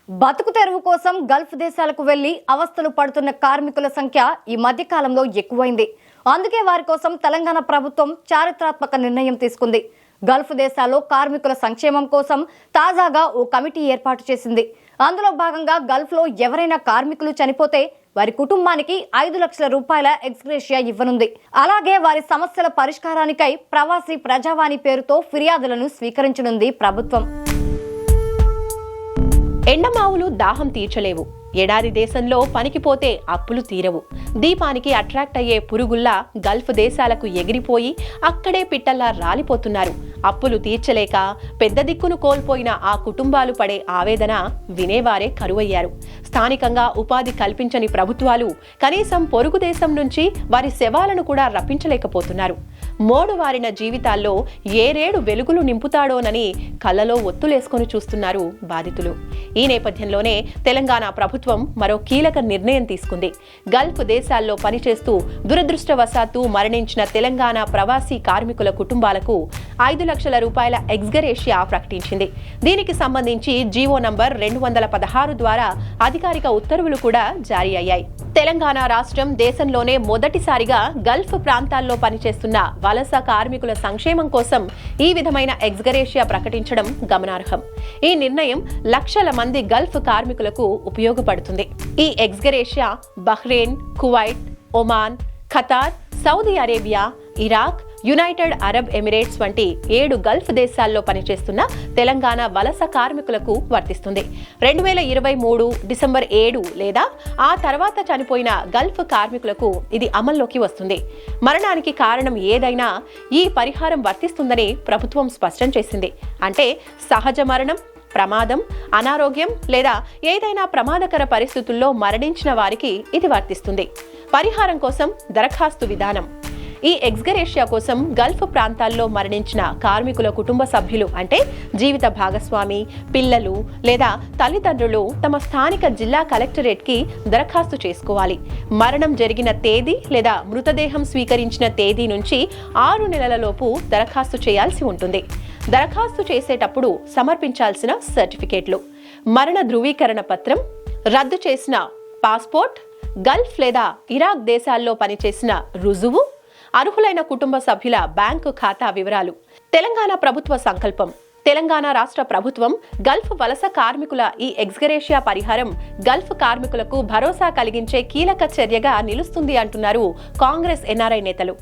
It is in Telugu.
బతుకు తెరువు కోసం గల్ఫ్ దేశాలకు వెళ్లి అవస్థలు పడుతున్న కార్మికుల సంఖ్య ఈ మధ్య కాలంలో ఎక్కువైంది. అందుకే వారి కోసం తెలంగాణ ప్రభుత్వం చారిత్రాత్మక నిర్ణయం తీసుకుంది. గల్ఫ్ దేశాల్లో కార్మికుల సంక్షేమం కోసం తాజాగా ఓ కమిటీ ఏర్పాటు చేసింది. అందులో భాగంగా గల్ఫ్లో ఎవరైనా కార్మికులు చనిపోతే వారి కుటుంబానికి 5 లక్షల రూపాయల ఎక్స్గ్రేషియా ఇవ్వనుంది. అలాగే వారి సమస్యల పరిష్కారానికై ప్రవాసీ ప్రజావాణి పేరుతో ఫిర్యాదులను స్వీకరించనుంది ప్రభుత్వం. ఎండమావులు దాహం తీర్చలేవు, ఎడారి దేశంలో పనికిపోతే అప్పులు తీరవు. దీపానికి అట్రాక్ట్ అయ్యే పురుగుల్లా గల్ఫ్ దేశాలకు ఎగిరిపోయి అక్కడే పిట్టల్లా రాలిపోతున్నారు. అప్పులు తీర్చలేక పెద్ద దిక్కును కోల్పోయిన ఆ కుటుంబాలు పడే ఆవేదన వినేవారే కరువయ్యారు. స్థానికంగా ఉపాధి కల్పించని ప్రభుత్వాలు కనీసం పొరుగు దేశం నుంచి వారి శవాలను కూడా రప్పించలేకపోతున్నారు. మోడువారిన జీవితాల్లో ఏరేడు వెలుగులు నింపుతాడోనని కళ్ళలో ఒత్తులేసుకొని చూస్తున్నారు బాధితులు. ఈ నేపథ్యంలోనే తెలంగాణ ప్రభుత్వం మరో కీలక నిర్ణయం తీసుకుంది. గల్ఫ్ దేశాల్లో పనిచేస్తూ దురదృష్టవశాత్తు మరణించిన తెలంగాణ ప్రవాసీ కార్మికుల కుటుంబాలకు 5 లక్షల రూపాయల ఎక్స్గ్రేషియా ప్రకటించింది. దీనికి సంబంధించి జీవో నంబర్ 216 ద్వారా అధికారిక ఉత్తర్వులు కూడా జారీ అయ్యాయి. తెలంగాణ రాష్ట్రం దేశంలోనే మొదటిసారిగా గల్ఫ్ ప్రాంతాల్లో పనిచేస్తున్న వలస కార్మికుల సంక్షేమం కోసం ఈ విధమైన ఎక్స్గ్రేషియా ప్రకటించడం గమనార్హం. ఈ నిర్ణయం లక్షల మంది గల్ఫ్ కార్మికులకు ఉపయోగపడుతుంది. ఈ ex gratia Bahrain, Kuwait, Oman, Qatar, Saudi Arabia, Iraq, United Arab Emirates వంటి 7 గల్ఫ్ దేశాల్లో పనిచేస్తున్న తెలంగాణ వలస కార్మికులకు వర్తిస్తుంది. 2023 డిసెంబర్ 7 లేదా ఆ తర్వాత చనిపోయిన గల్ఫ్ కార్మికులకు ఇది అమల్లోకి వస్తుంది. మరణానికి కారణం ఏదైనా ఈ పరిహారం వర్తిస్తుందని ప్రభుత్వం స్పష్టం చేసింది. అంటే సహజ మరణం, ప్రమాదం, అనారోగ్యం లేదా ఏదైనా ప్రమాదకర పరిస్థితుల్లో మరణించిన వారికి ఇది వర్తిస్తుంది. పరిహారం కోసం దరఖాస్తు విధానం. ఈ ఎక్స్గ్రేషియా కోసం గల్ఫ్ ప్రాంతాల్లో మరణించిన కార్మికుల కుటుంబ సభ్యులు అంటే జీవిత భాగస్వామి, పిల్లలు లేదా తల్లిదండ్రులు తమ స్థానిక జిల్లా కలెక్టరేట్కి దరఖాస్తు చేసుకోవాలి. మరణం జరిగిన తేదీ లేదా మృతదేహం స్వీకరించిన తేదీ నుంచి 6 నెలలలోపు దరఖాస్తు చేయాల్సి ఉంటుంది. దరఖాస్తు చేసేటప్పుడు సమర్పించాల్సిన సర్టిఫికేట్లు: మరణ ధృవీకరణ పత్రం, రద్దు చేసిన పాస్పోర్ట్, గల్ఫ్ లేదా ఇరాక్ దేశాల్లో పనిచేసిన రుజువు, అర్హులైన కుటుంబ సభ్యుల బ్యాంకు ఖాతా వివరాలు. తెలంగాణ ప్రభుత్వ సంకల్పం. తెలంగాణ రాష్ట్ర ప్రభుత్వం గల్ఫ్ వలస కార్మికుల ఈ ఎక్స్గ్రేషియా పరిహారం గల్ఫ్ కార్మికులకు భరోసా కలిగించే కీలక చర్యగా నిలుస్తుంది అంటున్నారు కాంగ్రెస్ ఎన్ఆర్ఐ నేతలు.